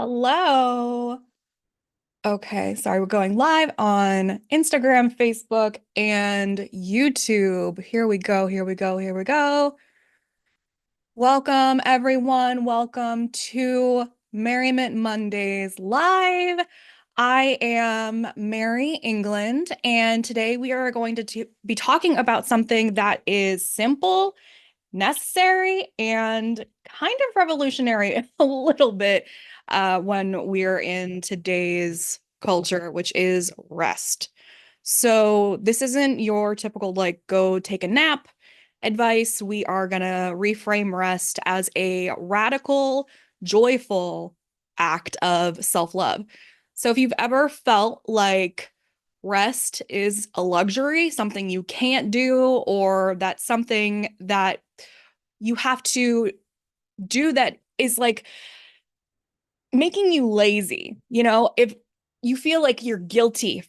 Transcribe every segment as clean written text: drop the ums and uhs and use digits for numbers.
Hello. Okay, sorry, we're going live on Instagram, Facebook, and YouTube. Here we go, here we go, here we go. Welcome, everyone. Welcome to Merriment Mondays Live. I am Mary England, and today we are going to be talking about something that is simple, necessary, and kind of revolutionary a little bit when we're in today's culture, which is rest. So this isn't your typical like go take a nap advice. We are going to reframe rest as a radical, joyful act of self-love. So if you've ever felt like rest is a luxury, something you can't do, or that's something that you have to do that is like making you lazy, if you feel like you're guilty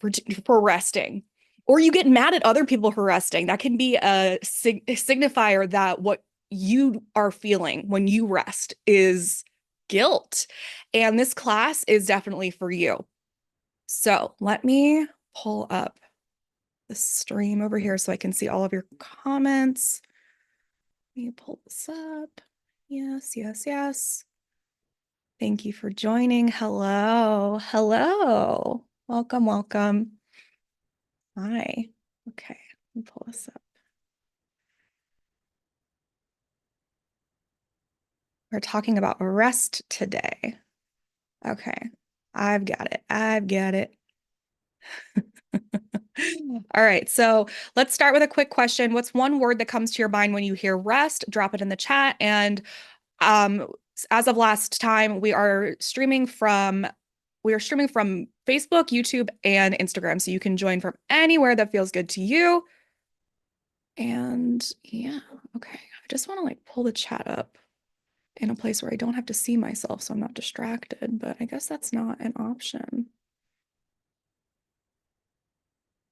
for resting, or you get mad at other people for resting, that can be a signifier that what you are feeling when you rest is guilt. And this class is definitely for you. So let me pull up the stream over here so I can see all of your comments. Let me pull this up. Yes, yes, yes. Thank you for joining. Hello. Hello. Welcome, welcome. Hi. Okay, let me pull this up. We're talking about rest today. Okay, I've got it. I've got it. All right, so let's start with a quick question. What's one word that comes to your mind when you hear rest? Drop it in the chat. And um, as of last time, we are streaming from Facebook, YouTube, and Instagram. So you can join from anywhere that feels good to you. And yeah, okay. I just want to like pull the chat up in a place where I don't have to see myself so I'm not distracted, but I guess that's not an option.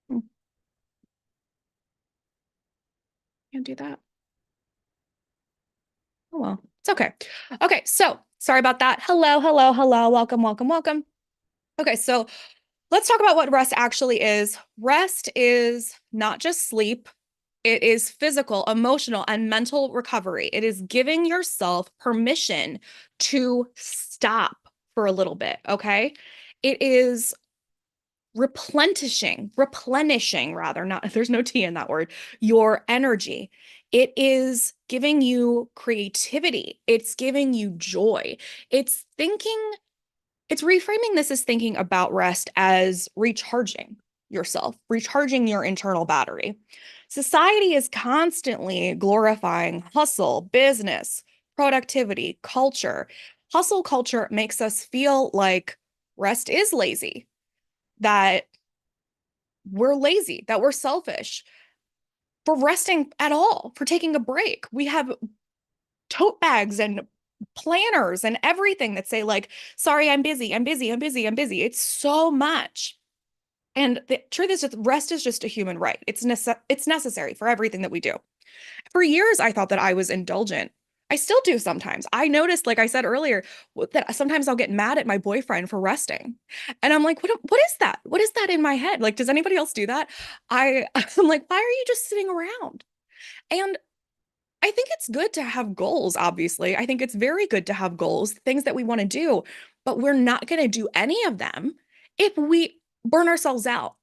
Hmm, can't do that. Oh well, it's okay. Okay, so sorry about that. Hello, hello, hello. Welcome, welcome, welcome. Okay, so let's talk about what rest actually is. Rest is not just sleep. It is physical, emotional, and mental recovery. It is giving yourself permission to stop for a little bit, okay? It is replenishing rather, not there's no T in that word, your energy. It is giving you creativity. It's giving you joy. It's thinking it's reframing this as thinking about rest as recharging yourself, recharging your internal battery. Society is constantly glorifying hustle, business, productivity, culture. Hustle culture makes us feel like rest is lazy, that we're lazy, that we're selfish for resting at all, for taking a break. We have tote bags and planners and everything that say like, sorry, I'm busy, I'm busy, I'm busy, I'm busy. It's so much. And the truth is just rest is just a human right. It's necessary for everything that we do. For years, I thought that I was indulgent. I still do sometimes. I noticed, like I said earlier, that sometimes I'll get mad at my boyfriend for resting. And I'm like, what is that? What is that in my head? Like, does anybody else do that? I'm like, why are you just sitting around? And I think it's good to have goals, obviously. I think it's very good to have goals, things that we want to do, but we're not going to do any of them if we burn ourselves out.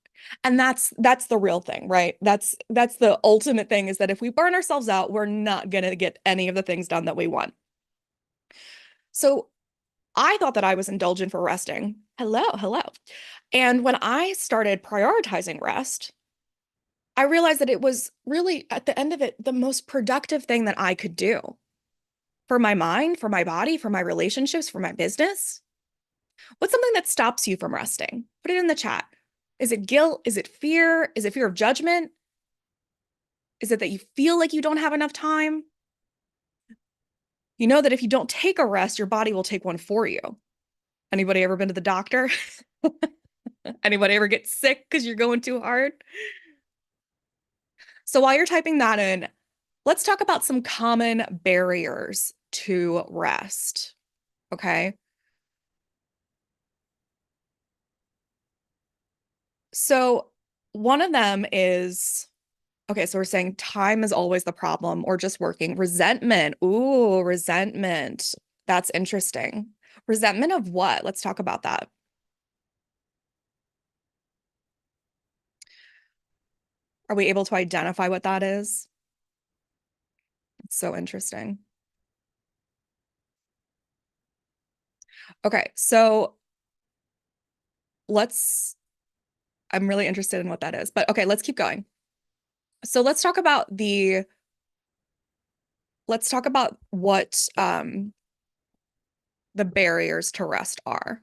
And that's the real thing, right? That's the ultimate thing is that if we burn ourselves out, we're not going to get any of the things done that we want. So I thought that I was indulgent for resting. Hello, hello. And when I started prioritizing rest, I realized that it was really, at the end of it, the most productive thing that I could do for my mind, for my body, for my relationships, for my business. What's something that stops you from resting? Put it in the chat. Is it guilt? Is it fear? Is it fear of judgment? Is it that you feel like you don't have enough time? You know that if you don't take a rest, your body will take one for you. Anybody ever been to the doctor? Anybody ever get sick because you're going too hard? So while you're typing that in, let's talk about some common barriers to rest. Okay. So one of them is okay, so we're saying time is always the problem or just working. Resentment. Ooh, resentment. That's interesting. Resentment of what? Let's talk about that. Are we able to identify what that is? It's so interesting. Okay, so let's, I'm really interested in what that is, but okay, let's keep going. So let's talk about what the barriers to rest are.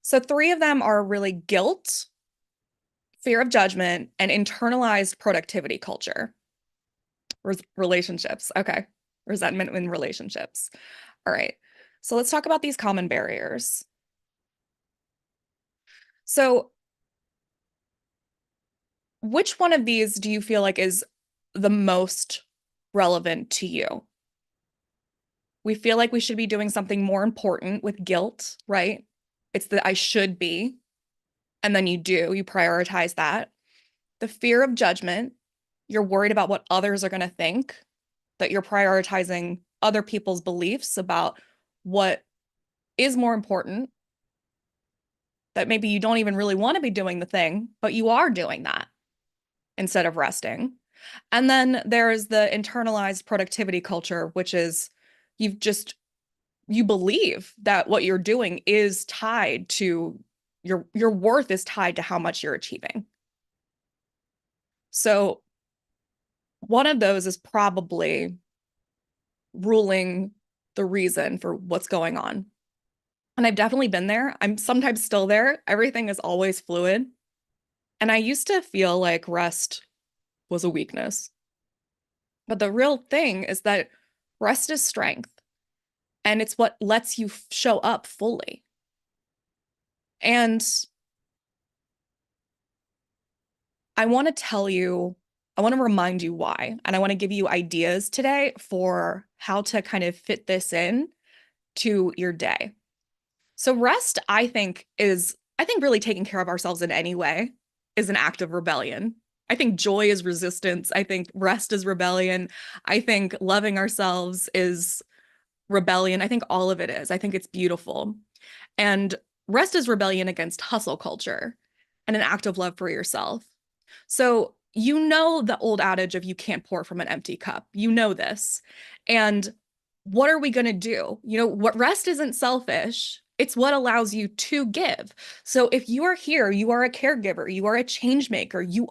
So three of them are really guilt, fear of judgment, and internalized productivity culture. Relationships. Okay. Resentment in relationships. All right. So let's talk about these common barriers. So, which one of these do you feel like is the most relevant to you? We feel like we should be doing something more important with guilt, right? It's the I should be. And then you prioritize that. The fear of judgment, you're worried about what others are going to think, that you're prioritizing other people's beliefs about what is more important, that maybe you don't even really want to be doing the thing, but you are doing that instead of resting. And then there's the internalized productivity culture, which is you've just you believe that what you're doing is tied to your worth is tied to how much you're achieving. So one of those is probably ruling the reason for what's going on. And I've definitely been there. I'm sometimes still there. Everything is always fluid. And I used to feel like rest was a weakness. But the real thing is that rest is strength and it's what lets you show up fully. And I want to tell you, I want to remind you why. And I want to give you ideas today for how to kind of fit this in to your day. So rest, I think really taking care of ourselves in any way is an act of rebellion. I think joy is resistance. I think rest is rebellion. I think loving ourselves is rebellion. I think all of it is. I think it's beautiful. And rest is rebellion against hustle culture and an act of love for yourself. So, you know the old adage of you can't pour from an empty cup. You know this. And what are we going to do? You know, what rest isn't selfish. It's what allows you to give. So if you are here, you are a caregiver, you are a change maker, you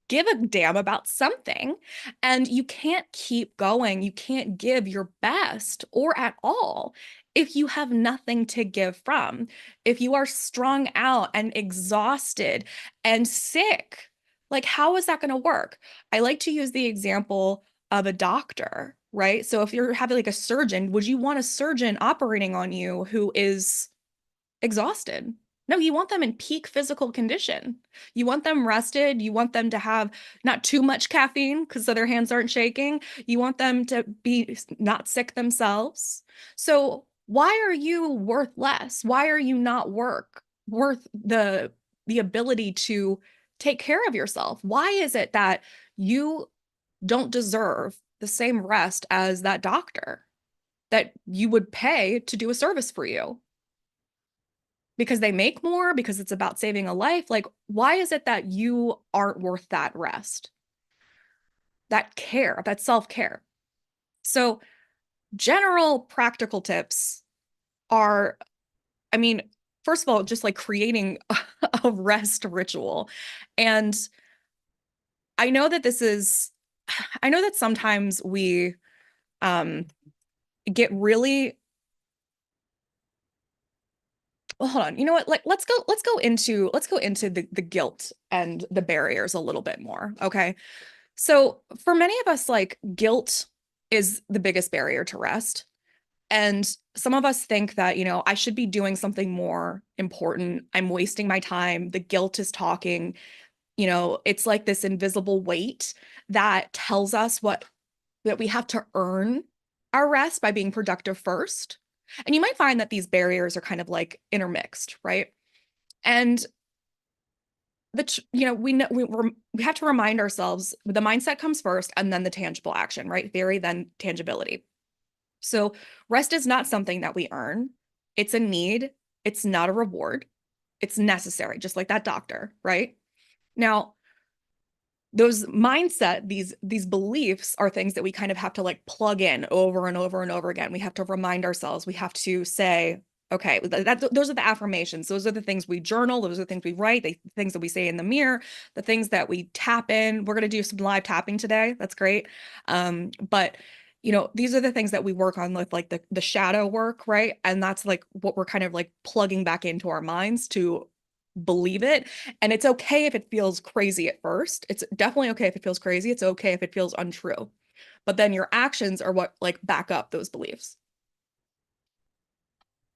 give a damn about something and you can't keep going. You can't give your best or at all if you have nothing to give from. If you are strung out and exhausted and sick, like how is that going to work? I like to use the example of a doctor, right? So if you're having like a surgeon, would you want a surgeon operating on you who is exhausted? No, you want them in peak physical condition. You want them rested. You want them to have not too much caffeine because so their hands aren't shaking. You want them to be not sick themselves. So why are you worth less? Why are you not worth the ability to take care of yourself? Why is it that you don't deserve the same rest as that doctor that you would pay to do a service for you? Because they make more, because it's about saving a life. Like, why is it that you aren't worth that rest, that care, that self care? So, general practical tips are, I mean, first of all, just like creating a rest ritual. And I know that this is, I know that sometimes we um, get really, well, hold on. You know what? Like, let's go into the guilt and the barriers a little bit more. Okay. So for many of us, like guilt is the biggest barrier to rest. And some of us think that, you know, I should be doing something more important. I'm wasting my time. The guilt is talking. You know, it's like this invisible weight that tells us that we have to earn our rest by being productive first. And you might find that these barriers are kind of like intermixed, right? And we know we have to remind ourselves the mindset comes first and then the tangible action, right? Theory, then tangibility. So rest is not something that we earn. It's a need. It's not a reward. It's necessary, just like that doctor, right? Now, those mindset, these beliefs are things that we kind of have to like plug in over and over and over again. We have to remind ourselves. We have to say, okay, those are the affirmations. Those are the things we journal. Those are the things we write. The things that we say in the mirror. The things that we tap in. We're gonna do some live tapping today. That's great. But these are the things that we work on with like the shadow work, right? And that's like what we're kind of like plugging back into our minds to believe it. And it's okay if it feels crazy at first. It's definitely okay if it feels crazy. It's okay if it feels untrue. But then your actions are what like back up those beliefs.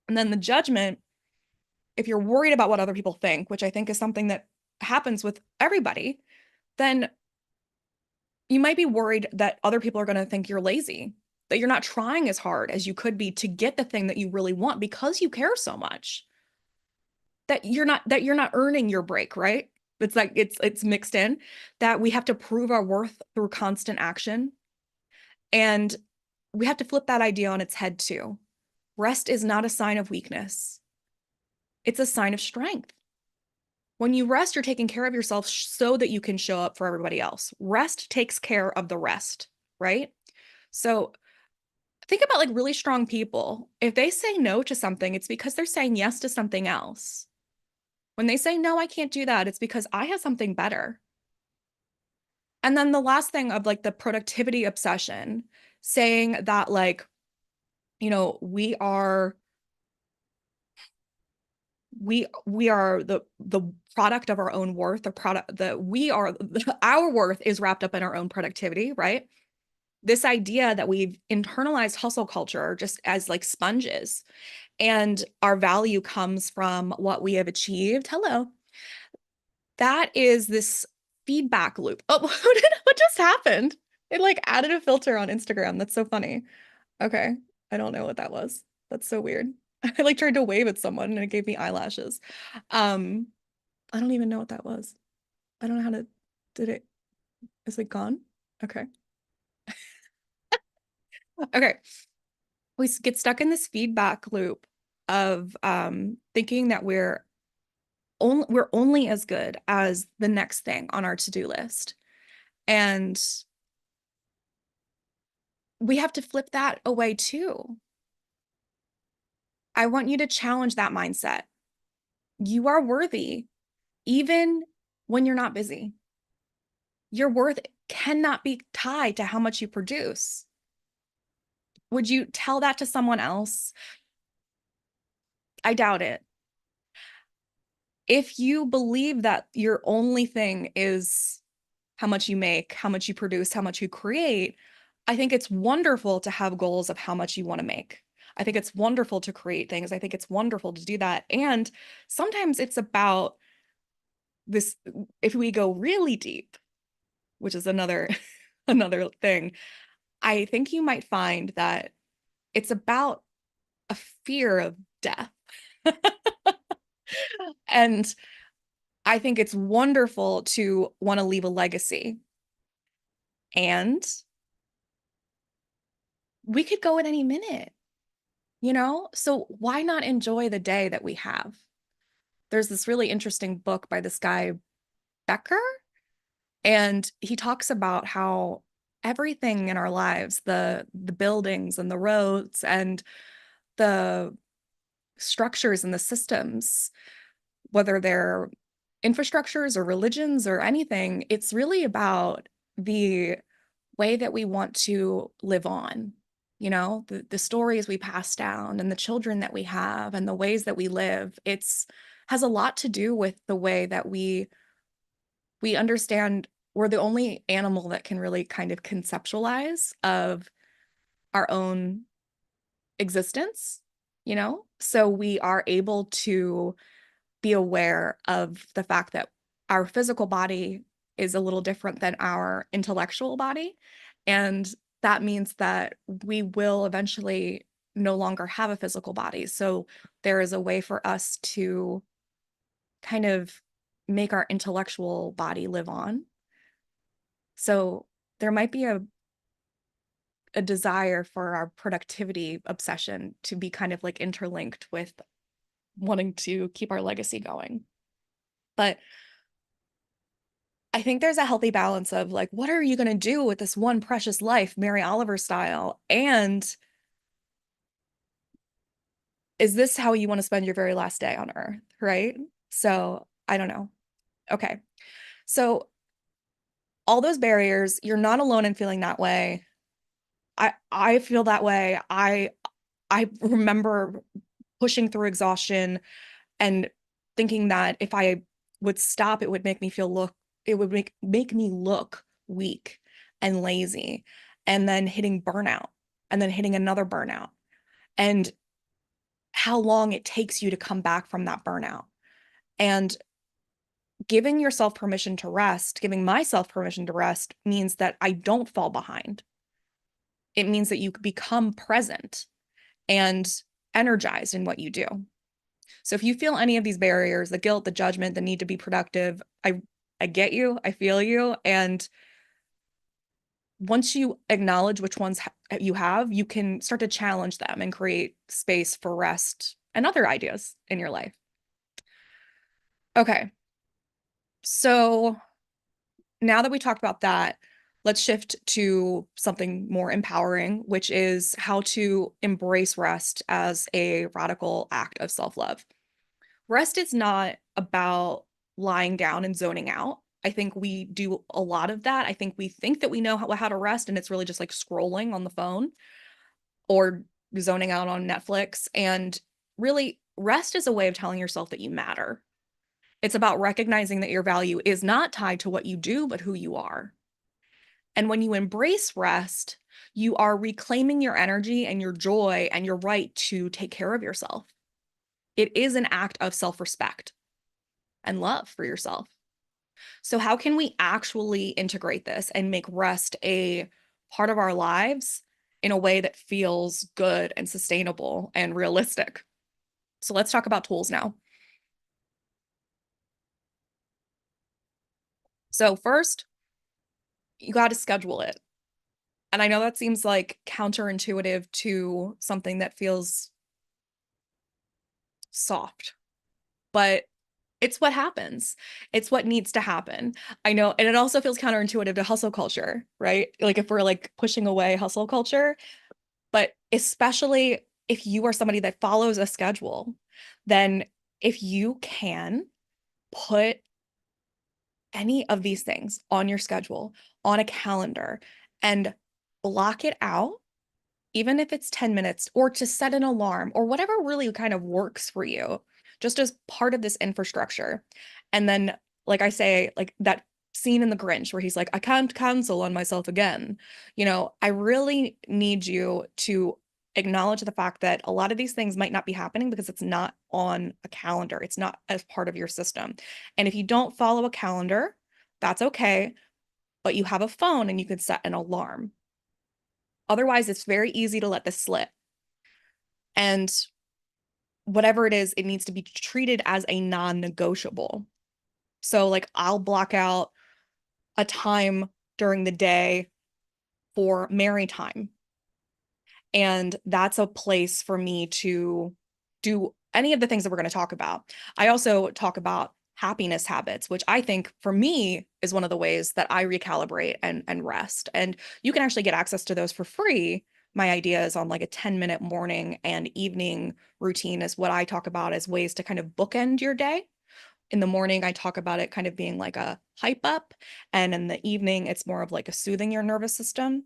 And then the judgment, if you're worried about what other people think, which I think is something that happens with everybody, then you might be worried that other people are going to think you're lazy, that you're not trying as hard as you could be to get the thing that you really want because you care so much. That you're not earning your break, right? It's like it's mixed in that we have to prove our worth through constant action. And we have to flip that idea on its head too. Rest is not a sign of weakness. It's a sign of strength. When you rest, you're taking care of yourself so that you can show up for everybody else. Rest takes care of the rest, right? So think about like really strong people. If they say no to something, it's because they're saying yes to something else. When they say, no, I can't do that, it's because I have something better. And then the last thing of like the productivity obsession, saying that like, we are the product of our own worth, the product that we are our worth is wrapped up in our own productivity, right? This idea that we've internalized hustle culture just as like sponges, and our value comes from what we have achieved. Hello. That is this feedback loop. Oh, what just happened? It like added a filter on Instagram. That's so funny. Okay. I don't know what that was. That's so weird. I like tried to wave at someone and it gave me eyelashes. Um, I don't even know what that was. I don't know how to, did it, is it gone? Okay. Okay. We get stuck in this feedback loop of thinking that we're only as good as the next thing on our to-do list. And we have to flip that away too. I want you to challenge that mindset. You are worthy, even when you're not busy. Your worth cannot be tied to how much you produce. Would you tell that to someone else? I doubt it. If you believe that your only thing is how much you make, how much you produce, how much you create, I think it's wonderful to have goals of how much you want to make. I think it's wonderful to create things. I think it's wonderful to do that. And sometimes it's about this, if we go really deep, which is another another thing, I think you might find that it's about a fear of death. And I think it's wonderful to want to leave a legacy. And we could go at any minute. So why not enjoy the day that we have? There's this really interesting book by this guy, Becker, and he talks about how everything in our lives, the buildings and the roads and the structures and the systems, whether they're infrastructures or religions or anything, it's really about the way that we want to live on. The stories we pass down and the children that we have and the ways that we live, it's has a lot to do with the way that we understand we're the only animal that can really kind of conceptualize of our own existence. So we are able to be aware of the fact that our physical body is a little different than our intellectual body. And that means that we will eventually no longer have a physical body. So there is a way for us to kind of make our intellectual body live on. So there might be a desire for our productivity obsession to be kind of like interlinked with wanting to keep our legacy going. But I think there's a healthy balance of like, what are you going to do with this one precious life, Mary Oliver style? And is this how you want to spend your very last day on Earth? Right. So I don't know. Okay. So all those barriers, you're not alone in feeling that way. I feel that way. I remember pushing through exhaustion and thinking that if I would stop, it would make me it would make me look weak and lazy, and then hitting burnout, and then hitting another burnout, and how long it takes you to come back from that burnout. And giving yourself permission to rest, giving myself permission to rest means that I don't fall behind. It means that you become present and energized in what you do. So if you feel any of these barriers, the guilt, the judgment, the need to be productive, I get you, I feel you. And once you acknowledge which ones you have, you can start to challenge them and create space for rest and other ideas in your life. Okay. So now that we talked about that, let's shift to something more empowering, which is how to embrace rest as a radical act of self-love. Rest is not about lying down and zoning out. I think we do a lot of that. I think we think that we know how to rest, and it's really just like scrolling on the phone or zoning out on Netflix. And really, rest is a way of telling yourself that you matter. It's about recognizing that your value is not tied to what you do, but who you are. And when you embrace rest, you are reclaiming your energy and your joy and your right to take care of yourself. It is an act of self-respect and love for yourself. So how can we actually integrate this and make rest a part of our lives in a way that feels good and sustainable and realistic? So let's talk about tools now. So first, you got to schedule it. And I know that seems like counterintuitive to something that feels soft, but it's what happens. It's what needs to happen. I know, and it also feels counterintuitive to hustle culture, right? Like if we're like pushing away hustle culture, but especially if you are somebody that follows a schedule, then if you can put any of these things on your schedule, on a calendar, and block it out, even if it's 10 minutes, or to set an alarm or whatever really kind of works for you, just as part of this infrastructure. And then, like I say, like that scene in The Grinch where he's like, I can't cancel on myself again. I really need you to acknowledge the fact that a lot of these things might not be happening because it's not on a calendar. It's not as part of your system. And if you don't follow a calendar, that's okay, but you have a phone and you can set an alarm. Otherwise, it's very easy to let this slip. And whatever it is, it needs to be treated as a non-negotiable. So, like, I'll block out a time during the day for Mary time. And that's a place for me to do any of the things that we're going to talk about. I also talk about happiness habits, which I think for me is one of the ways that I recalibrate and rest. And you can actually get access to those for free. My ideas on like a 10-minute morning and evening routine is what I talk about as ways to kind of bookend your day. In the morning, I talk about it kind of being like a hype up. And in the evening, it's more of like a soothing your nervous system.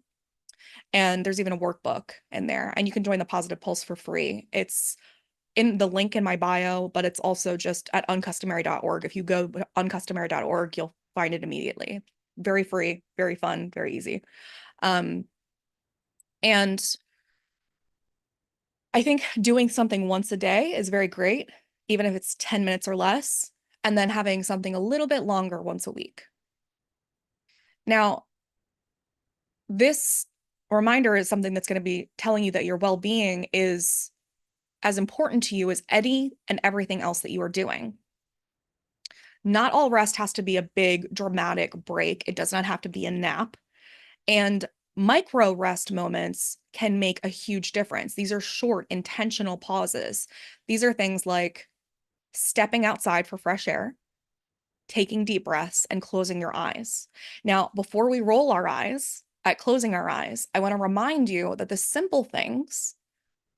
And there's even a workbook in there. And you can join the Positive Pulse for free. It's in the link in my bio, but it's also just at uncustomary.org. If you go to uncustomary.org, you'll find it immediately. Very free, very fun, very easy. And I think doing something once a day is very great, even if it's 10 minutes or less, and then having something a little bit longer once a week. Now, this reminder is something that's going to be telling you that your well-being is as important to you as any and everything else that you are doing. Not all rest has to be a big dramatic break. It does not have to be a nap. And micro rest moments can make a huge difference. These are short, intentional pauses. These are things like stepping outside for fresh air, taking deep breaths, and closing your eyes. Now, before we roll our eyes at closing our eyes, I want to remind you that the simple things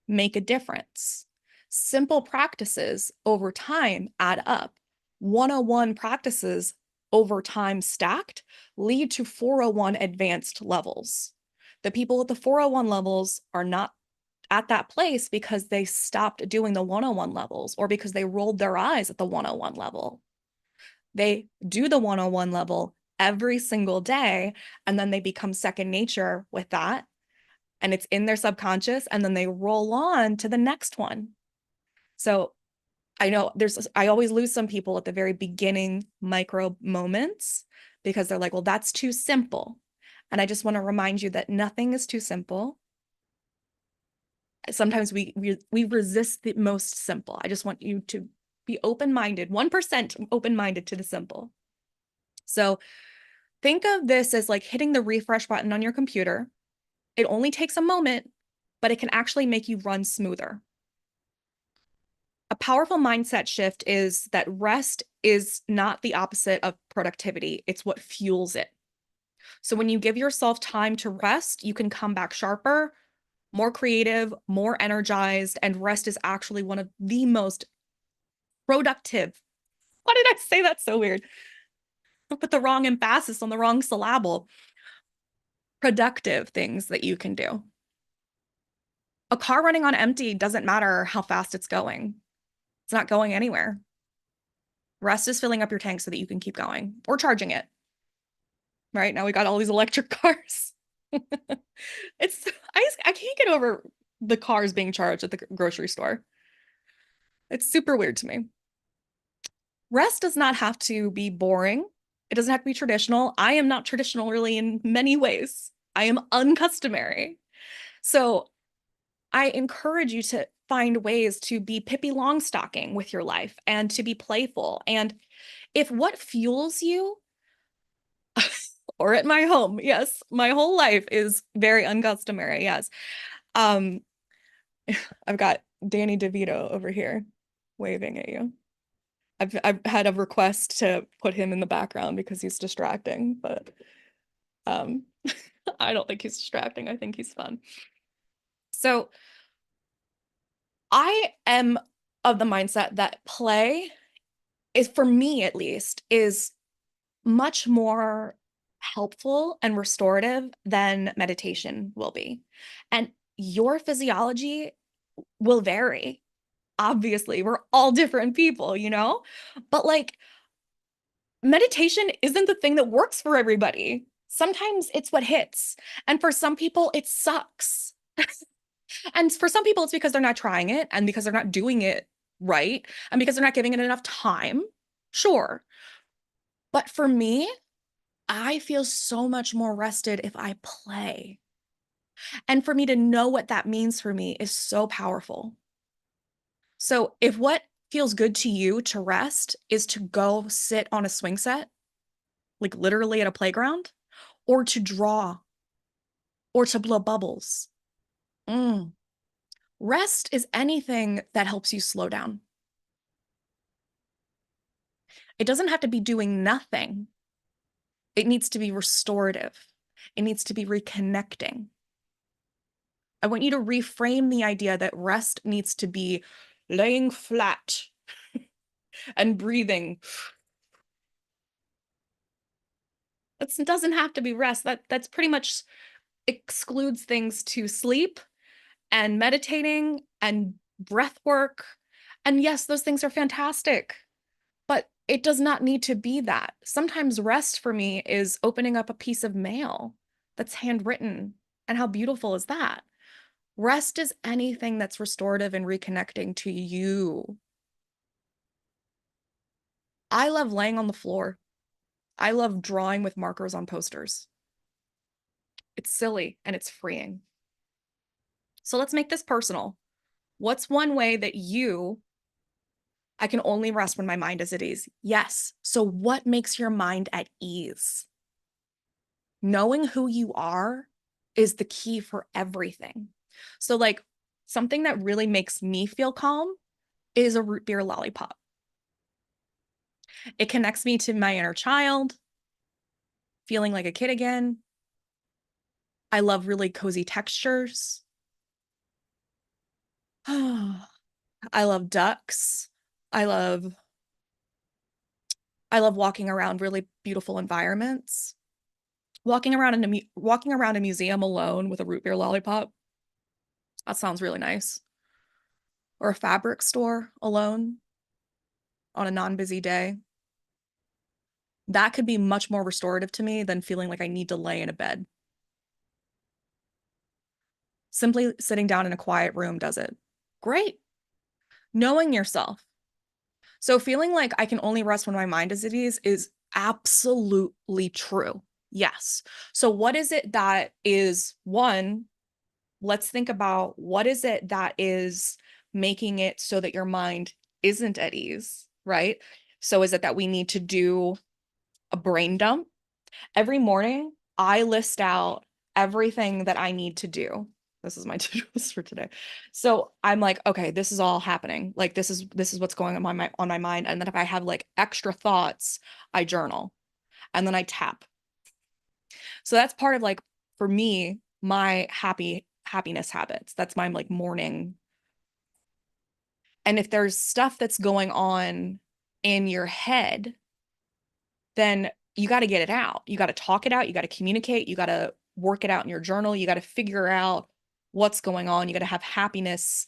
make a difference. Simple practices over time add up. 101 practices over time stacked lead to 401 advanced levels. The people at the 401 levels are not at that place because they stopped doing the 101 levels or because they rolled their eyes at the 101 level. They do the 101 level every single day, and then they become second nature with that. And it's in their subconscious, and then they roll on to the next one. So I know I always lose some people at the very beginning micro moments because they're like, well, that's too simple. And I just want to remind you that nothing is too simple. Sometimes we resist the most simple. I just want you to be open-minded, 1% open-minded to the simple. So think of this as like hitting the refresh button on your computer. It only takes a moment, but it can actually make you run smoother. A powerful mindset shift is that rest is not the opposite of productivity, it's what fuels it. So when you give yourself time to rest, you can come back sharper, more creative, more energized, and rest is actually one of the most productive. Why did I say that so weird? I put the wrong emphasis on the wrong syllable. Productive things that you can do. A car running on empty doesn't matter how fast it's going. It's not going anywhere. Rest is filling up your tank so that you can keep going or charging it. Right now we got all these electric cars. It's I can't get over the cars being charged at the grocery store. It's super weird to me. Rest does not have to be boring. It doesn't have to be traditional. I am not traditional really in many ways. I am uncustomary. So I encourage you to find ways to be Pippi Longstocking with your life and to be playful. And if what fuels you, or at my home, yes, my whole life is very uncustomary, yes. Um, I've got Danny DeVito over here waving at you. I've had a request to put him in the background because he's distracting, but um, I don't think he's distracting. I think he's fun. So I am of the mindset that play is, for me at least, is much more helpful and restorative than meditation will be. And your physiology will vary. Obviously, we're all different people, you know? But like meditation isn't the thing that works for everybody. Sometimes it's what hits. And for some people, it sucks. And for some people, it's because they're not trying it and because they're not doing it right and because they're not giving it enough time. Sure. But for me, I feel so much more rested if I play. And for me to know what that means for me is so powerful. So if what feels good to you to rest is to go sit on a swing set, like literally at a playground, or to draw, or to blow bubbles, mm. Rest is anything that helps you slow down. It doesn't have to be doing nothing. It needs to be restorative. It needs to be reconnecting. I want you to reframe the idea that rest needs to be laying flat and breathing. That doesn't have to be rest. That's pretty much excludes things to sleep and meditating and breath work. And yes, those things are fantastic, but it does not need to be that. Sometimes rest for me is opening up a piece of mail that's handwritten. And how beautiful is that? Rest is anything that's restorative and reconnecting to you. I love laying on the floor. I love drawing with markers on posters. It's silly and it's freeing. So let's make this personal. What's one way that you I can only rest when my mind is at ease. Yes. So what makes your mind at ease? Knowing who you are is the key for everything. So like something that really makes me feel calm is a root beer lollipop. It connects me to my inner child, feeling like a kid again. I love really cozy textures. I love ducks. I love I love walking around really beautiful environments. Walking around a museum alone with a root beer lollipop. That sounds really nice. Or a fabric store alone on a non-busy day. That could be much more restorative to me than feeling like I need to lay in a bed. Simply sitting down in a quiet room does it. Great. Knowing yourself. So feeling like I can only rest when my mind is at ease is absolutely true. Yes. So what is it that is one, let's think about what is it that is making it so that your mind isn't at ease, right? So is it that we need to do a brain dump? Every morning, I list out everything that I need to do. This is my to-do list for today. So I'm like, okay, this is all happening. Like this is what's going on my mind. And then if I have like extra thoughts, I journal and then I tap. So that's part of like for me, my happiness habits. That's my like morning. And if there's stuff that's going on in your head, then you got to get it out. You got to talk it out. You got to communicate. You got to work it out in your journal. You got to figure out what's going on. You got to have happiness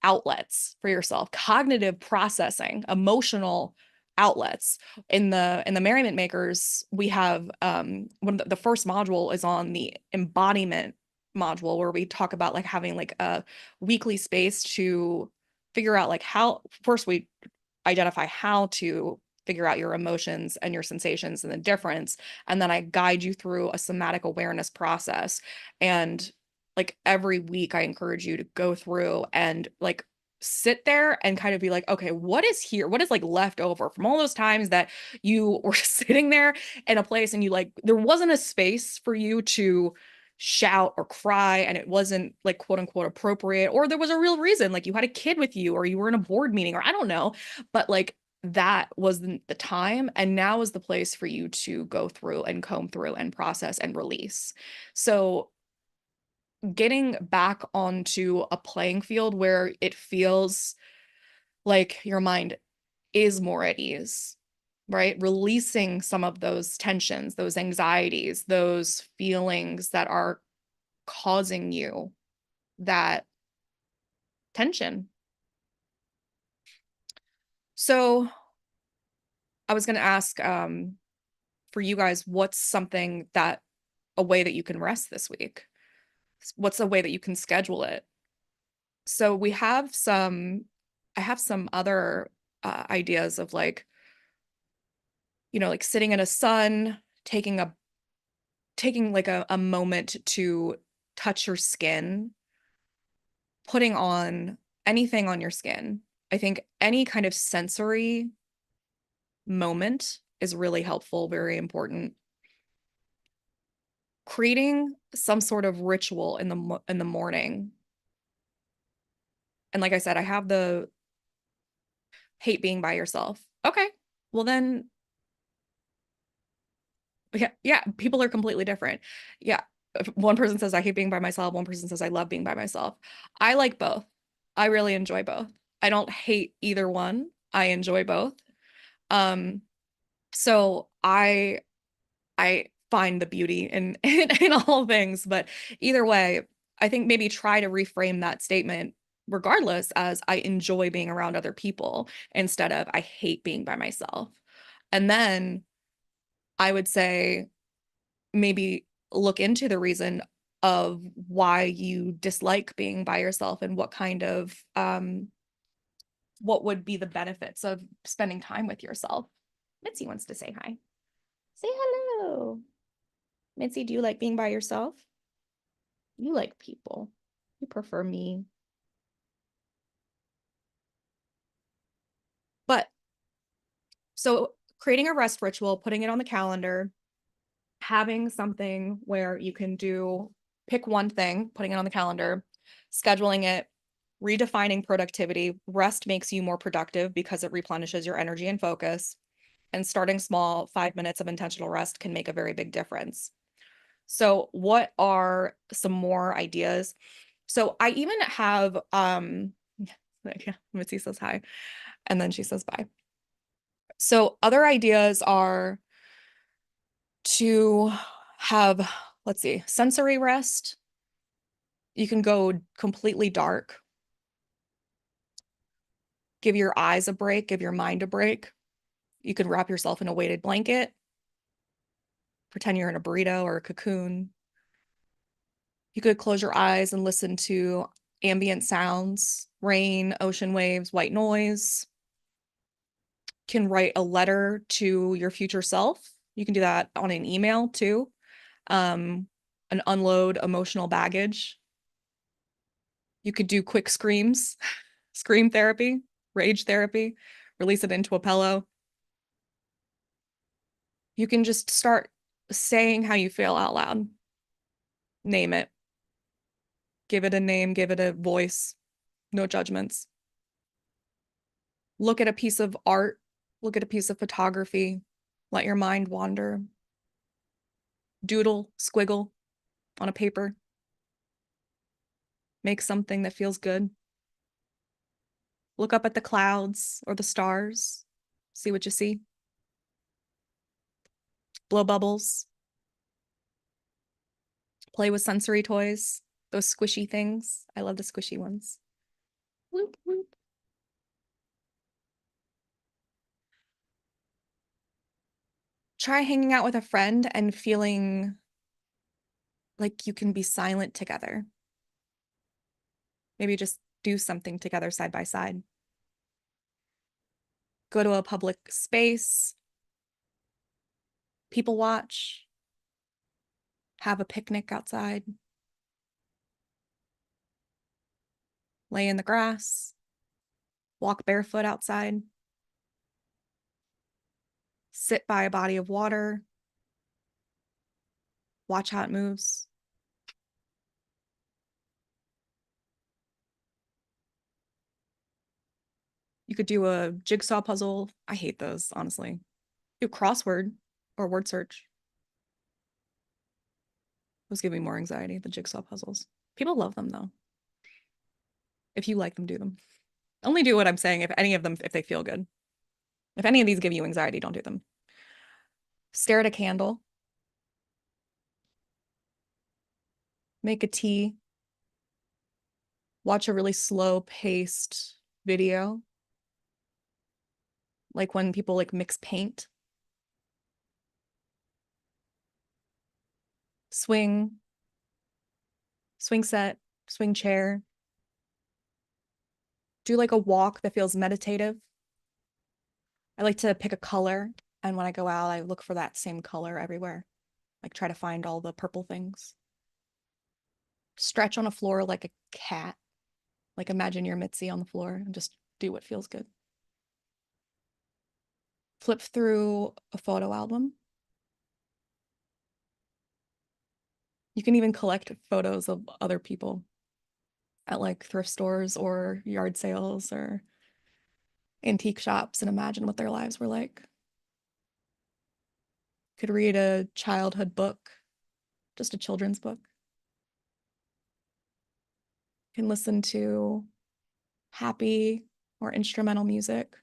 outlets for yourself, cognitive processing, emotional outlets. In the Merriment Makers, we have one of the first module is on the embodiment module where we talk about like having like a weekly space to figure out like how first we identify how to figure out your emotions and your sensations and the difference. And then I guide you through a somatic awareness process. And like every week, I encourage you to go through and like sit there and kind of be like, okay, what is here? What is like left over from all those times that you were sitting there in a place and you like, there wasn't a space for you to shout or cry and it wasn't like quote unquote appropriate, or there was a real reason, like you had a kid with you or you were in a board meeting or I don't know, but like that was the time and now is the place for you to go through and comb through and process and release. So getting back onto a playing field where it feels like your mind is more at ease, right? Releasing some of those tensions, those anxieties, those feelings that are causing you that tension. So I was going to ask for you guys, what's something that a way that you can rest this week? What's a way that you can schedule it? So I have some other ideas of like, you know, like sitting in a sun, taking like a moment to touch your skin, putting on anything on your skin. I think any kind of sensory moment is really helpful, very important. Creating some sort of ritual in the morning. And like I said, I have the hate being by yourself. Okay. Well then yeah, people are completely different. Yeah. If one person says I hate being by myself, one person says I love being by myself. I like both. I really enjoy both. I don't hate either one. I enjoy both. Um, so I find the beauty in all things, but either way, I think maybe try to reframe that statement regardless as I enjoy being around other people instead of I hate being by myself. And then I would say maybe look into the reason of why you dislike being by yourself and what kind of what would be the benefits of spending time with yourself. Mitzi wants to say hi. Say hello. Mitzi, do you like being by yourself? You like people. You prefer me. So creating a rest ritual, putting it on the calendar, having something where you can pick one thing, putting it on the calendar, scheduling it, redefining productivity. Rest makes you more productive because it replenishes your energy and focus. And starting small, 5 minutes of intentional rest can make a very big difference. So, what are some more ideas? So, I even have yeah, Mitzi says hi, and then she says bye. So, other ideas are to have, let's see, sensory rest. You can go completely dark, give your eyes a break, give your mind a break. You can wrap yourself in a weighted blanket, pretend you're in a burrito or a cocoon. You could close your eyes and listen to ambient sounds, rain, ocean waves, white noise. Can write a letter to your future self. You can do that on an email too. And unload emotional baggage. You could do quick screams, scream therapy, rage therapy, release it into a pillow. You can just start saying how you feel out loud. Name it. Give it a name, give it a voice. No judgments. Look at a piece of art, look at a piece of photography. Let your mind wander. Doodle, squiggle on a paper. Make something that feels good. Look up at the clouds or the stars. See what you see. Blow bubbles. Play with sensory toys. Those squishy things. I love the squishy ones. Whoop, whoop. Try hanging out with a friend and feeling like you can be silent together. Maybe just do something together side by side. Go to a public space. People watch. Have a picnic outside. Lay in the grass. Walk barefoot outside. Sit by a body of water. Watch how it moves. You could do a jigsaw puzzle. I hate those, honestly. Do crossword or word search. Those give me more anxiety, the jigsaw puzzles. People love them though. If you like them, do them. Only do what I'm saying if any of them, if they feel good. If any of these give you anxiety, don't do them. Stare at a candle. Make a tea. Watch a really slow paced video. Like when people like mix paint. Swing, swing set, swing chair. Do like a walk that feels meditative. I like to pick a color, and when I go out, I look for that same color everywhere. Like try to find all the purple things. Stretch on a floor like a cat. Like imagine you're Mitzi on the floor and just do what feels good. Flip through a photo album. You can even collect photos of other people at like thrift stores or yard sales or antique shops and imagine what their lives were like. Could read a childhood book, just a children's book. Can listen to happy or instrumental music.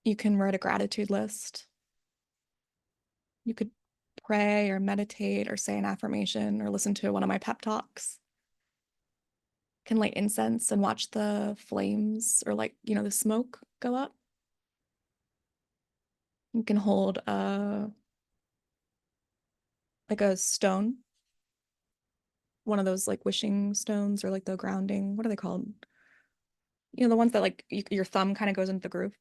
You can write a gratitude list. You could pray or meditate or say an affirmation or listen to one of my pep talks. Can light incense and watch the flames or like, the smoke go up. You can hold like a stone, one of those like wishing stones or like the grounding, what are they called? The ones that like your thumb kind of goes into the groove.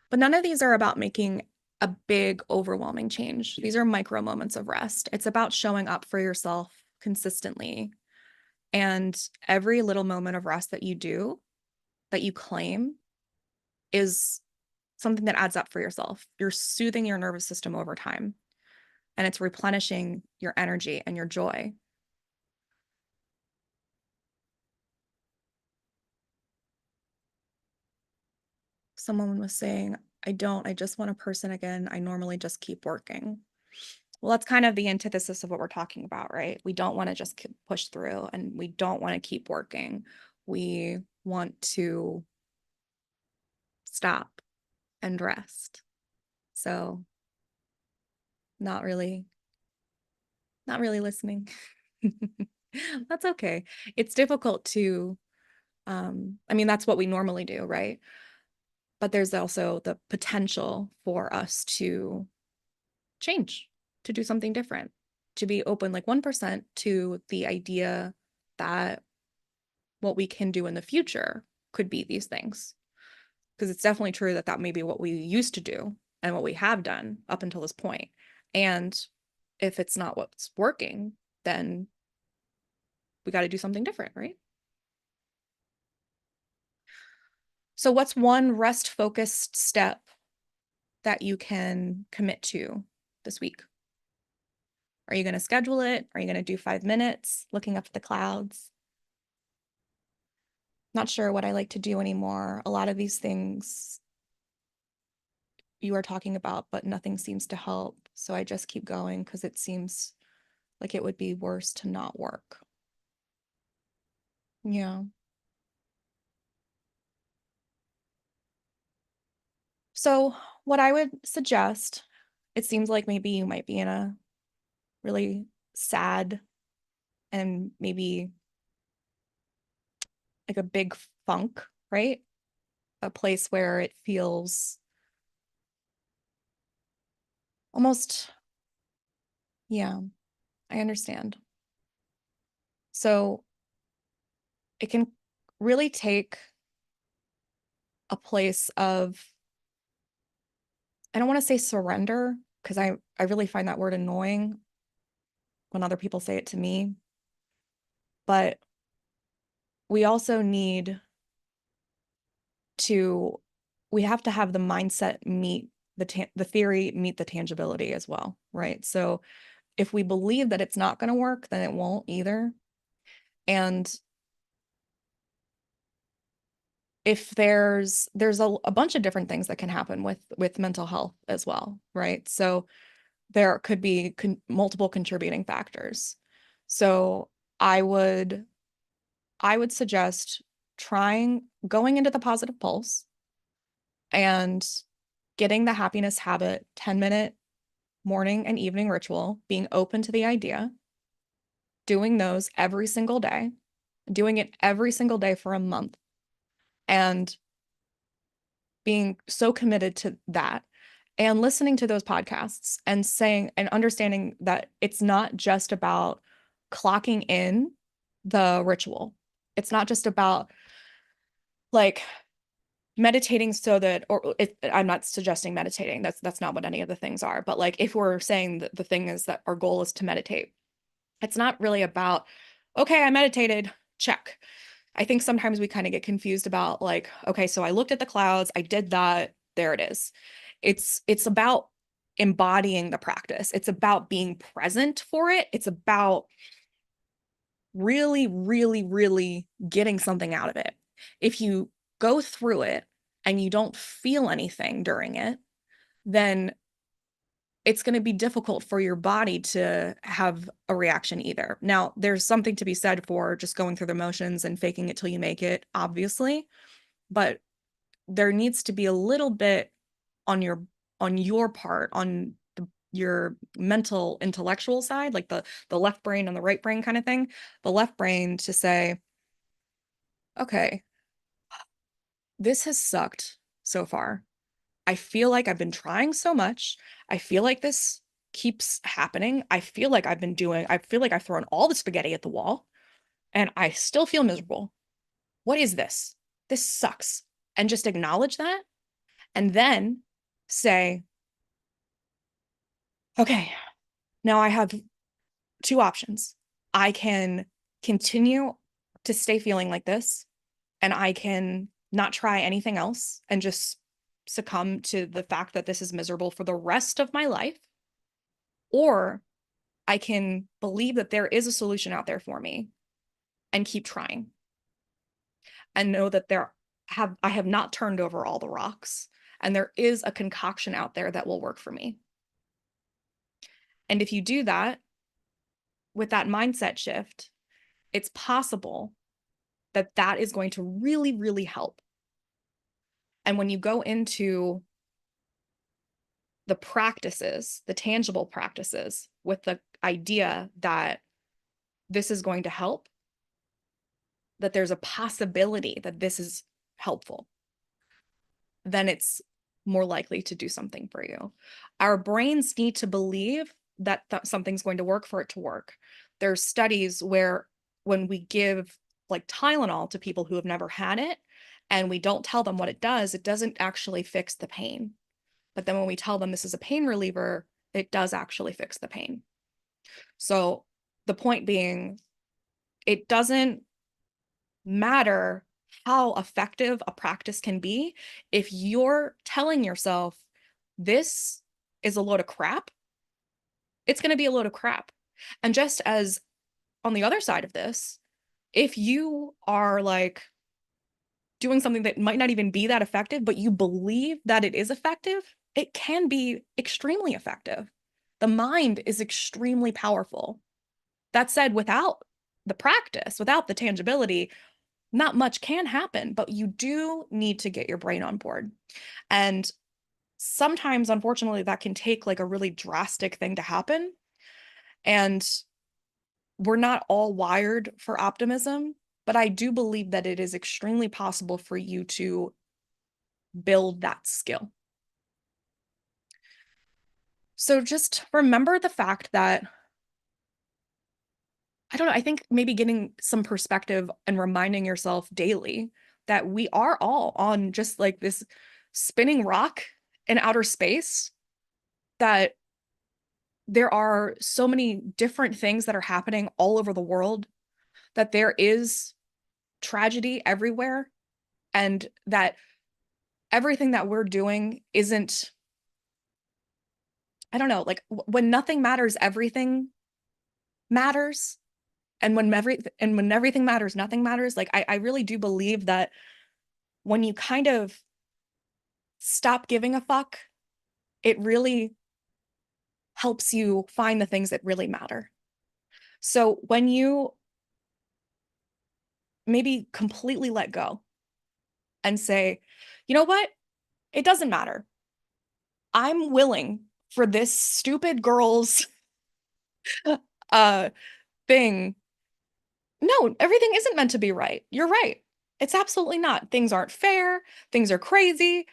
But none of these are about making a big, overwhelming change. These are micro moments of rest. It's about showing up for yourself consistently. And every little moment of rest that you do, that you claim, is something that adds up for yourself. You're soothing your nervous system over time, and it's replenishing your energy and your joy. Someone was saying, I just want a person again. I normally just keep working. Well, that's kind of the antithesis of what we're talking about, right? We don't want to just push through, and we don't want to keep working. We want to stop and rest. So not really, not really listening. That's okay. It's difficult to, I mean, that's what we normally do, right? But there's also the potential for us to change, to do something different, to be open like 1% to the idea that what we can do in the future could be these things. Because it's definitely true that that may be what we used to do and what we have done up until this point. And if it's not what's working, then we got to do something different, right? So, what's one rest focused step that you can commit to this week? Are you going to schedule it? Are you going to do 5 minutes looking up at the clouds? Not sure what I like to do anymore. A lot of these things you are talking about, but nothing seems to help. So I just keep going because it seems like it would be worse to not work. Yeah. So, what I would suggest, it seems like maybe you might be in a really sad and maybe like a big funk, right? A place where it feels almost, yeah, I understand. So, it can really take a place of, I don't want to say surrender because I really find that word annoying when other people say it to me, but we also need to we have to have the mindset meet the theory meet the tangibility as well, right? So if we believe that it's not going to work, then it won't either. And if there's a bunch of different things that can happen with mental health as well, right? So there could be multiple contributing factors. So I would I would suggest trying going into the positive pulse and getting the happiness habit 10-minute morning and evening ritual, being open to the idea, doing those every single day, doing it every single day for a month, and being so committed to that, and listening to those podcasts and saying and understanding that it's not just about clocking in the ritual. It's not just about like meditating so that, or I'm not suggesting meditating. That's not what any of the things are. But like if we're saying that the thing is that our goal is to meditate, it's not really about, okay, I meditated, check. I think sometimes we kind of get confused about like, okay, so I looked at the clouds, I did that, there it is. It's about embodying the practice. It's about being present for it. It's about really, really, really getting something out of it. If you go through it and you don't feel anything during it, then it's going to be difficult for your body to have a reaction either. Now, there's something to be said for just going through the motions and faking it till you make it, obviously, but there needs to be a little bit on your part, on your mental intellectual side, like the left brain and the right brain kind of thing. The left brain to say, okay, this has sucked so far. I feel like I've been trying so much. I feel like this keeps happening. I feel like I've thrown all the spaghetti at the wall and I still feel miserable. What is this? This sucks. And just acknowledge that and then say, okay, now I have two options. I can continue to stay feeling like this and I can not try anything else and just succumb to the fact that this is miserable for the rest of my life, or I can believe that there is a solution out there for me and keep trying and know that I have not turned over all the rocks and there is a concoction out there that will work for me. And if you do that with that mindset shift, it's possible that that is going to really, really help. And when you go into the practices, the tangible practices, with the idea that this is going to help, that there's a possibility that this is helpful, then it's more likely to do something for you. Our brains need to believe that something's going to work for it to work. There's studies where when we give like Tylenol to people who have never had it and we don't tell them what it doesn't actually fix the pain. But then when we tell them this is a pain reliever, it does actually fix the pain. So the point being, it doesn't matter how effective a practice can be if you're telling yourself this is a load of crap, it's going to be a load of crap. And just as on the other side of this, if you are like doing something that might not even be that effective, but you believe that it is effective, it can be extremely effective. The mind is extremely powerful. That said, without the practice, without the tangibility, not much can happen, but you do need to get your brain on board. And sometimes, unfortunately, that can take like a really drastic thing to happen. And we're not all wired for optimism, but I do believe that it is extremely possible for you to build that skill. So just remember the fact that, I don't know, I think maybe getting some perspective and reminding yourself daily that we are all on just like this spinning rock in outer space, that there are so many different things that are happening all over the world, that there is tragedy everywhere, and that everything that we're doing isn't, I don't know, like when nothing matters, everything matters. And when everything matters, nothing matters. Like I really do believe that when you kind of stop giving a fuck, it really helps you find the things that really matter. So when you maybe completely let go and say, you know what? It doesn't matter. I'm willing for this stupid girl's uh thing. No, everything isn't meant to be right. You're right. It's absolutely not. Things aren't fair. Things are crazy.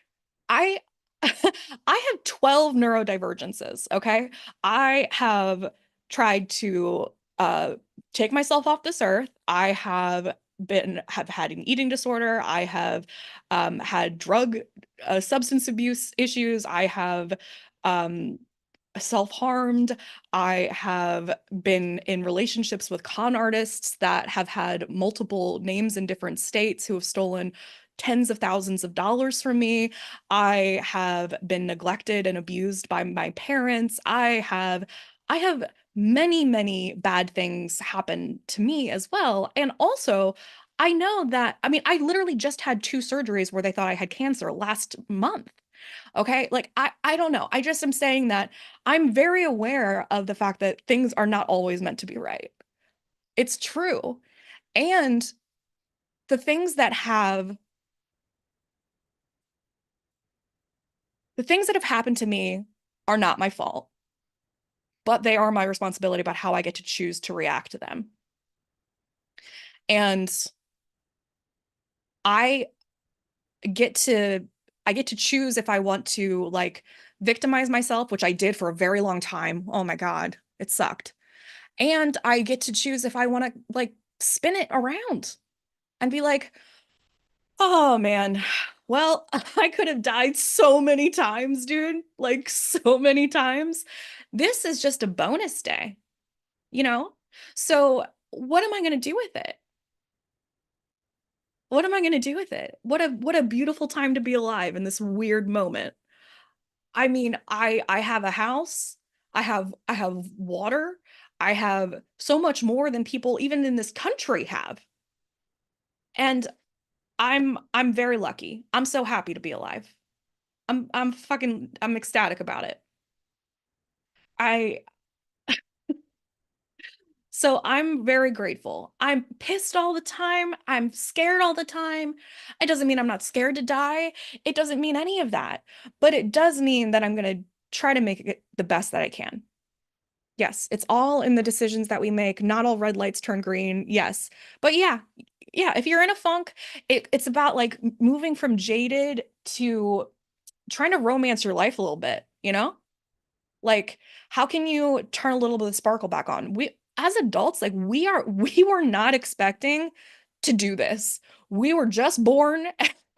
I I have 12 neurodivergences, okay? I have tried to uh take myself off this earth. I have had an eating disorder. I have had drug substance abuse issues. I have um self-harmed. I have been in relationships with con artists that have had multiple names in different states who have stolen tens of thousands of dollars from me. I have been neglected and abused by my parents. I have many, many bad things happen to me as well. And also, I know that, I mean, I literally just had 2 surgeries where they thought I had cancer last month. Okay. Like, I don't know. I just am saying that I'm very aware of the fact that things are not always meant to be right. It's true. And the things that have, the things that have happened to me are not my fault, but they are my responsibility about how I get to choose to react to them. And I get to, I get to choose if I want to like victimize myself, which I did for a very long time. Oh my God, it sucked. And I get to choose if I want to like spin it around and be like, oh man, well, I could have died so many times, dude. Like so many times. This is just a bonus day, you know? So what am I going to do with it? What am I going to do with it? What a beautiful time to be alive in this weird moment. I mean, I have a house, I have water, I have so much more than people even in this country have. And I'm very lucky. I'm so happy to be alive. I'm ecstatic about it. I So I'm very grateful. I'm pissed all the time. I'm scared all the time. It doesn't mean I'm not scared to die. It doesn't mean any of that. But it does mean that I'm going to try to make it the best that I can. Yes, it's all in the decisions that we make. Not all red lights turn green. Yes. But yeah, yeah, if you're in a funk, it's about like moving from jaded to trying to romance your life a little bit, you know? Like, how can you turn a little bit of sparkle back on? We, as adults, like we were not expecting to do this. We were just born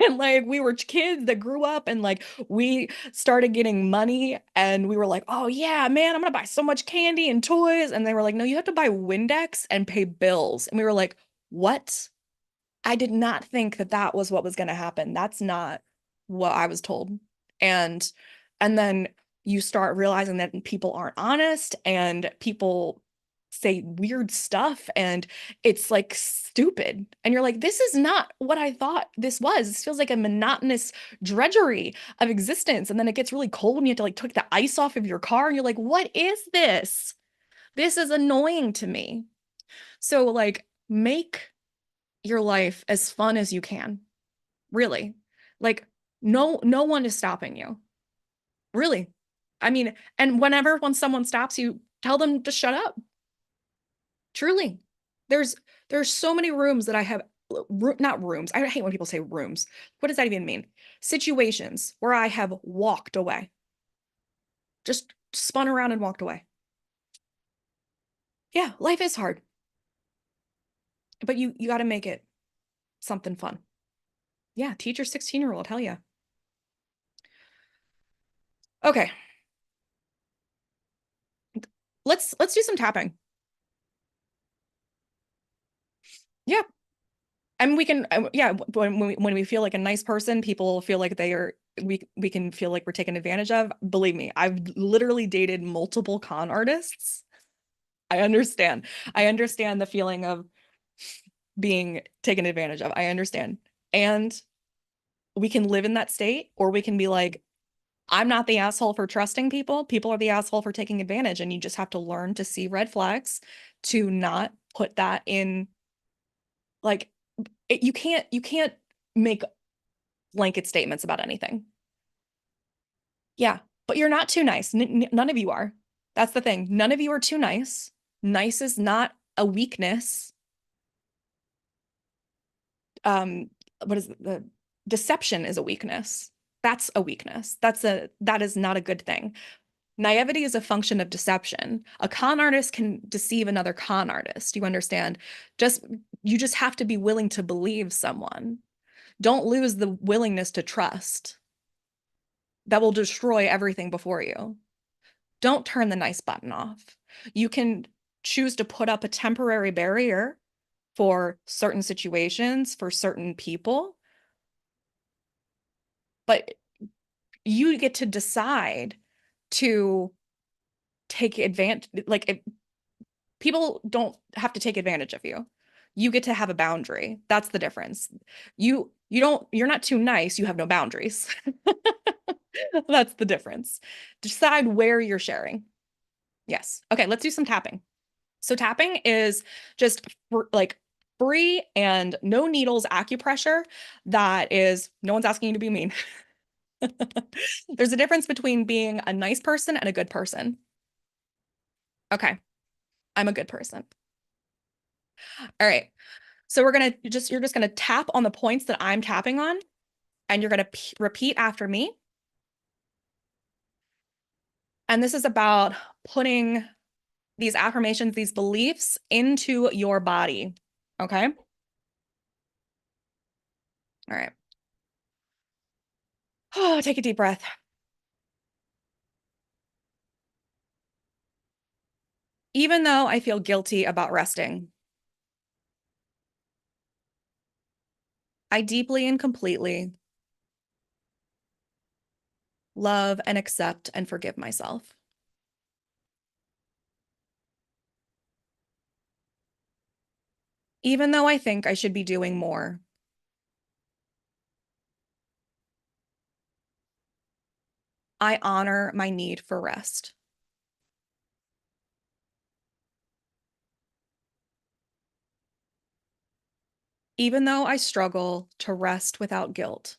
and like we were kids that grew up and like we started getting money and we were like, oh yeah, man, I'm gonna buy so much candy and toys. And they were like, no, you have to buy Windex and pay bills. And we were like, what? I did not think that that was what was going to happen. That's not what I was told. And and then you start realizing that people aren't honest and people say weird stuff and it's like stupid. And you're like, this is not what I thought this was. This feels like a monotonous drudgery of existence. And then it gets really cold and you have to like take the ice off of your car and you're like, what is this? This is annoying to me. So like make your life as fun as you can. Really. Like no one is stopping you. Really. I mean, and when someone stops you, tell them to shut up. Truly. There's there's so many rooms that I have not rooms. I hate when people say rooms. What does that even mean? Situations where I have walked away. Just spun around and walked away. Yeah, life is hard, but you got to make it something fun. Yeah, teach your 16-year-old. Hell yeah. Okay, let's do some tapping. Yeah, and we can yeah, when we feel like a nice person, people feel like they are we can feel like we're taken advantage of. Believe me, I've literally dated multiple con artists. I understand. I understand the feeling of being taken advantage of. I understand. And we can live in that state or we can be like, I'm not the asshole for trusting people. People are the asshole for taking advantage. And you just have to learn to see red flags to not put that in like you can't make blanket statements about anything. Yeah, but you're not too nice. None of you are. That's the thing. None of you are too nice. Nice is not a weakness. What is the deception is a weakness. That's a weakness. That is not a good thing. Naivety is a function of deception. A con artist can deceive another con artist. You understand? Just you just have to be willing to believe someone. Don't lose the willingness to trust. That will destroy everything before you. Don't turn the nice button off. You can choose to put up a temporary barrier for certain situations, for certain people, but you get to decide to take advantage. Like, if people don't have to take advantage of you. You get to have a boundary. That's the difference. You're not too nice, you have no boundaries. That's the difference. Decide where you're sharing. Yes. Okay, let's do some tapping. So tapping is just like free and no needles acupressure that is no one's asking you to be mean. There's a difference between being a nice person and a good person. Okay, I'm a good person. All right. So you're just gonna tap on the points that I'm tapping on, and you're gonna repeat after me. And this is about putting these affirmations, these beliefs into your body. Okay? All right. Oh, take a deep breath. Even though I feel guilty about resting, I deeply and completely love and accept and forgive myself. Even though I think I should be doing more, I honor my need for rest. Even though I struggle to rest without guilt,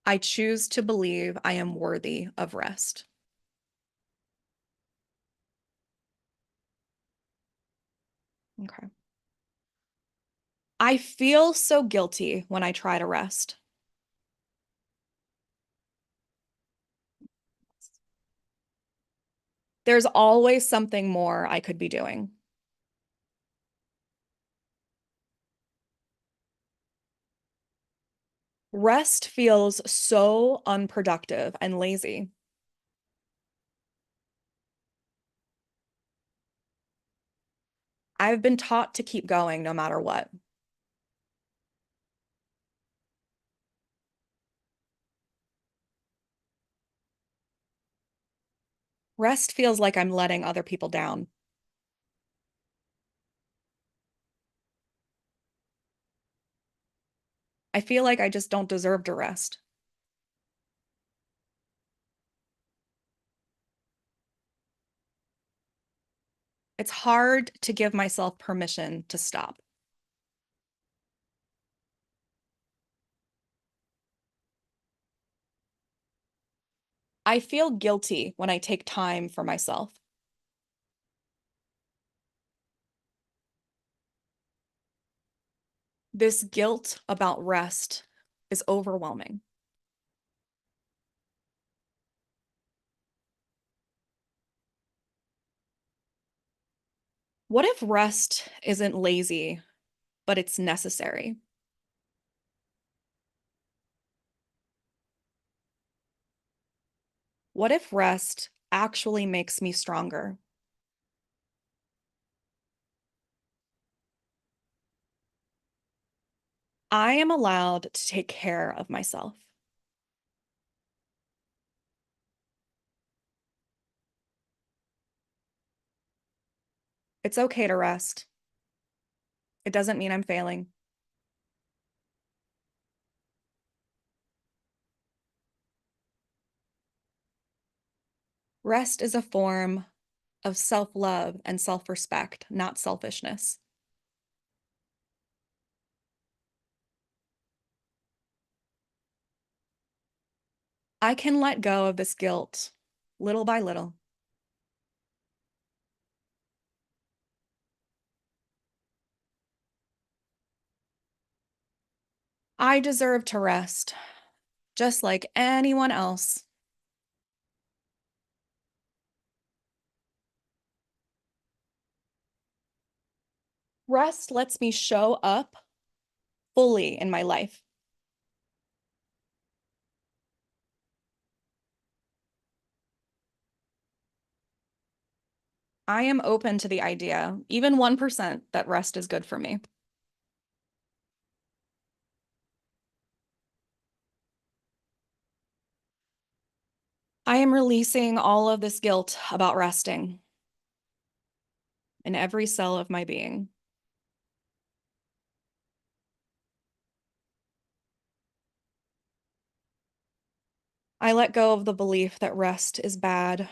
I choose to believe I am worthy of rest. Okay. I feel so guilty when I try to rest. There's always something more I could be doing. Rest feels so unproductive and lazy. I've been taught to keep going no matter what. Rest feels like I'm letting other people down. I feel like I just don't deserve to rest. It's hard to give myself permission to stop. I feel guilty when I take time for myself. This guilt about rest is overwhelming. What if rest isn't lazy, but it's necessary? What if rest actually makes me stronger? I am allowed to take care of myself. It's okay to rest. It doesn't mean I'm failing. Rest is a form of self-love and self-respect, not selfishness. I can let go of this guilt little by little. I deserve to rest, just like anyone else. Rest lets me show up fully in my life. I am open to the idea, even 1%, that rest is good for me. I am releasing all of this guilt about resting in every cell of my being. I let go of the belief that rest is bad.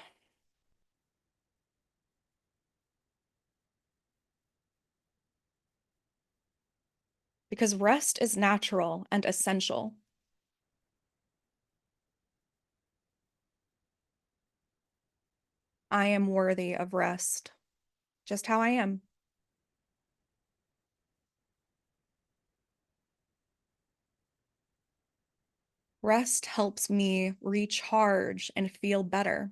Because rest is natural and essential. I am worthy of rest, just how I am. Rest helps me recharge and feel better.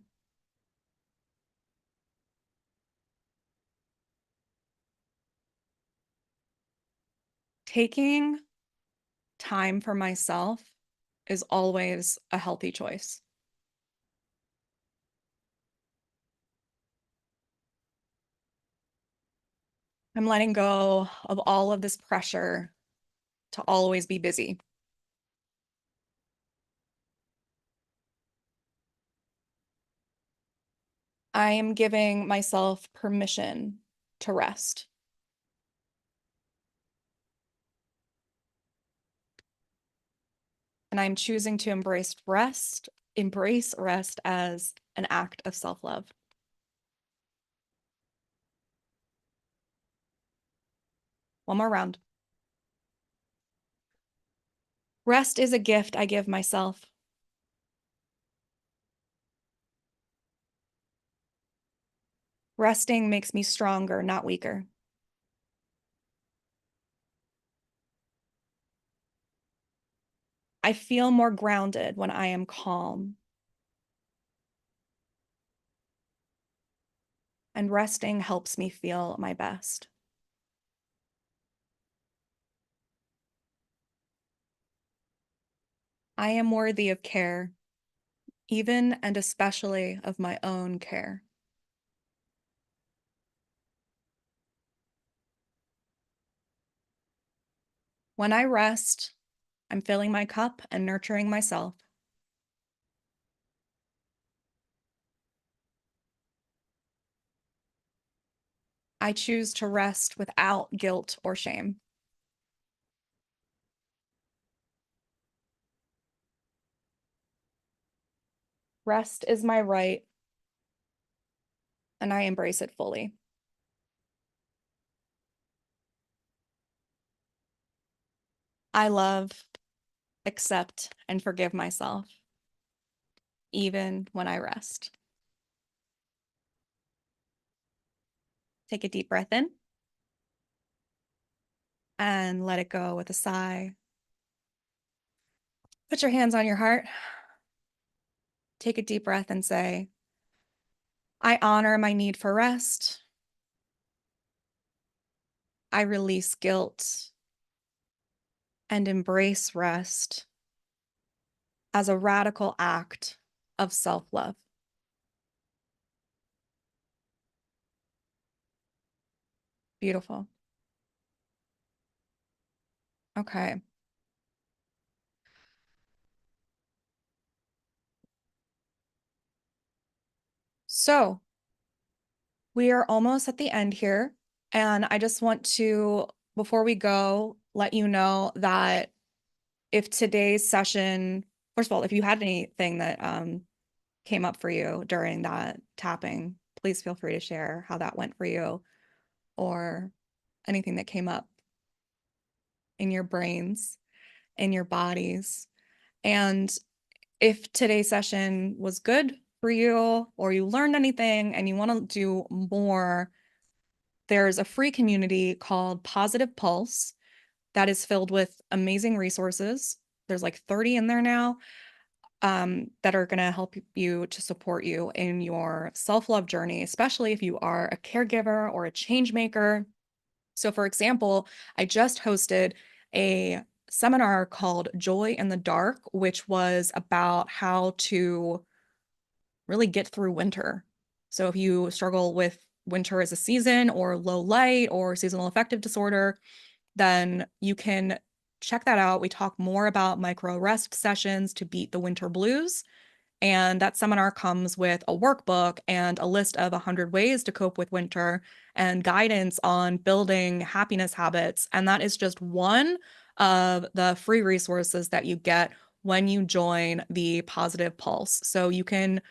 Taking time for myself is always a healthy choice. I'm letting go of all of this pressure to always be busy. I am giving myself permission to rest. And I'm choosing to embrace rest as an act of self-love. One more round. Rest is a gift I give myself. Resting makes me stronger, not weaker. I feel more grounded when I am calm. And resting helps me feel my best. I am worthy of care, even and especially of my own care. When I rest, I'm filling my cup and nurturing myself. I choose to rest without guilt or shame. Rest is my right, and I embrace it fully. I love, accept, and forgive myself, even when I rest. Take a deep breath in and let it go with a sigh. Put your hands on your heart. Take a deep breath and say, I honor my need for rest. I release guilt and embrace rest as a radical act of self-love. Beautiful. Okay. So we are almost at the end here. And I just want to, before we go, let you know that if today's session, first of all, if you had anything that came up for you during that tapping, please feel free to share how that went for you or anything that came up in your brains, in your bodies. And if today's session was good for you or you learned anything and you want to do more, there's a free community called Positive Pulse that is filled with amazing resources. There's like 30 in there now that are going to help you to support you in your self-love journey, especially if you are a caregiver or a change maker. So, for example, I just hosted a seminar called Joy in the Dark, which was about how to really get through winter. So, if you struggle with winter as a season or low light or seasonal affective disorder, then you can check that out. We talk more about micro rest sessions to beat the winter blues. And that seminar comes with a workbook and a list of 100 ways to cope with winter and guidance on building happiness habits. And that is just one of the free resources that you get when you join the Positive Pulse. So you can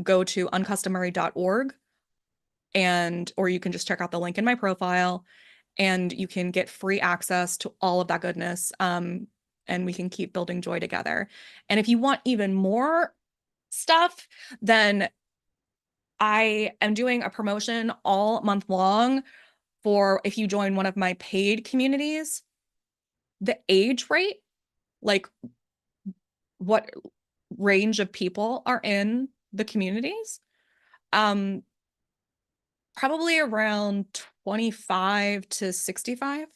go to uncustomary.org or you can just check out the link in my profile and you can get free access to all of that goodness. And we can keep building joy together. And if you want even more stuff, then I am doing a promotion all month long for if you join one of my paid communities. The age rate, like what range of people are in the communities, um, probably around 25 to 65.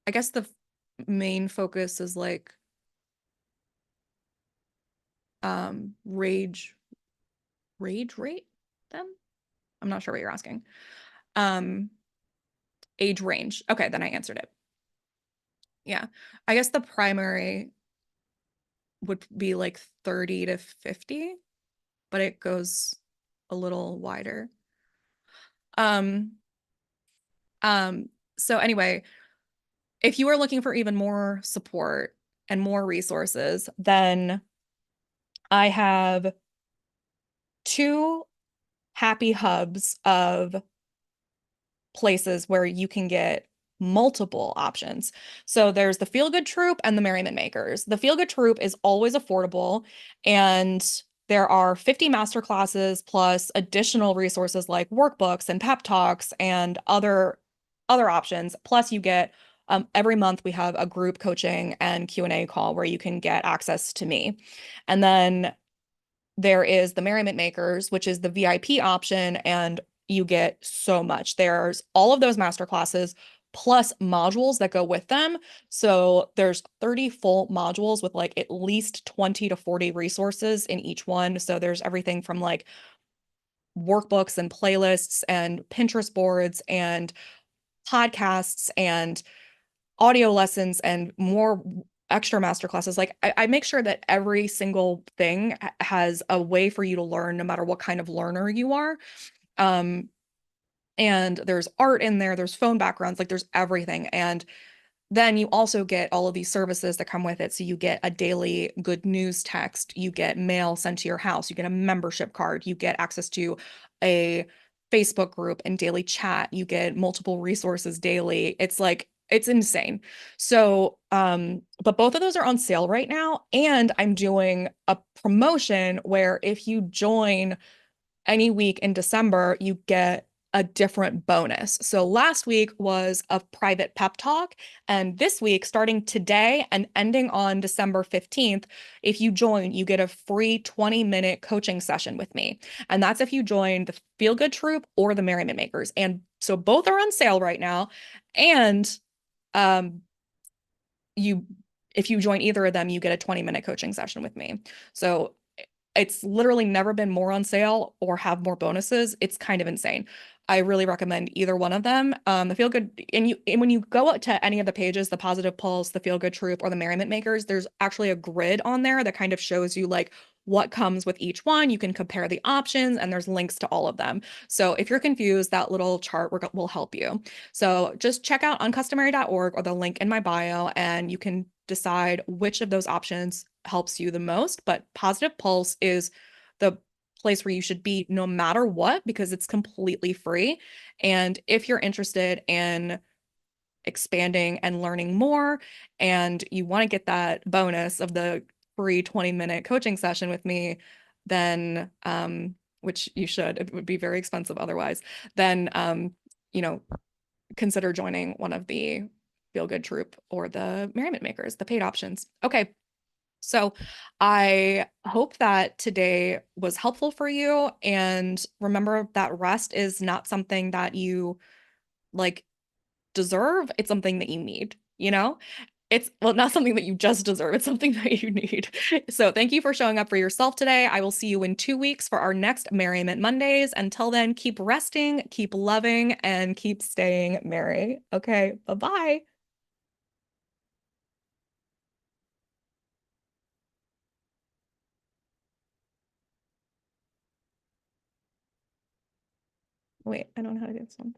I guess the main focus is like rage rate them. I'm not sure what you're asking. Um, age range. Okay, then I answered it. Yeah. I guess the primary would be like 30 to 50, but it goes a little wider. Um, um, so anyway, if you are looking for even more support and more resources, then I have two happy hubs of places where you can get multiple options. So there's the Feel Good Troop and the Merriment Makers. The Feel Good Troop is always affordable, and there are 50 master classes plus additional resources like workbooks and pep talks and other options. Plus you get every month we have a group coaching and Q&A call where you can get access to me. And then there is the Merriment Makers, which is the VIP option, and you get so much. There's all of those master classes plus modules that go with them. So there's 30 full modules with like at least 20 to 40 resources in each one. So there's everything from like workbooks and playlists and Pinterest boards and podcasts and audio lessons and more extra master classes. Like I make sure that every single thing has a way for you to learn no matter what kind of learner you are. Um, and there's art in there, there's phone backgrounds, like there's everything. And then you also get all of these services that come with it. So you get a daily good news text, you get mail sent to your house, you get a membership card, you get access to a Facebook group and daily chat, you get multiple resources daily. It's like it's insane. So, but both of those are on sale right now, and I'm doing a promotion where if you join any week in December, you get a different bonus. So last week was a private pep talk. And this week, starting today and ending on December 15th, if you join, you get a free 20-minute coaching session with me. And that's if you join the Feel Good Troop or the Merriment Makers. And so both are on sale right now. And um, you if you join either of them, you get a 20-minute coaching session with me. So it's literally never been more on sale or have more bonuses. It's kind of insane. I really recommend either one of them. The Feel Good, and when you go out to any of the pages, the Positive Pulse, the Feel Good Troop, or the Merriment Makers, there's actually a grid on there that kind of shows you like what comes with each one. You can compare the options, and there's links to all of them. So if you're confused, that little chart will help you. So just check out uncustomary.org or the link in my bio, and you can decide which of those options helps you the most. But Positive Pulse is the place where you should be no matter what, because it's completely free. And if you're interested in expanding and learning more, and you want to get that bonus of the free 20-minute coaching session with me, then, which you should, it would be very expensive otherwise, then, you know, consider joining one of the Feel Good Troop or the Merriment Makers, the paid options. Okay. So I hope that today was helpful for you. And remember that rest is not something that you like deserve. It's something that you need, you know? It's well, not something that you just deserve. It's something that you need. So thank you for showing up for yourself today. I will see you in 2 weeks for our next Merriment Mondays. Until then, keep resting, keep loving, and keep staying merry. Okay, bye-bye. Wait, I don't know how to do this one.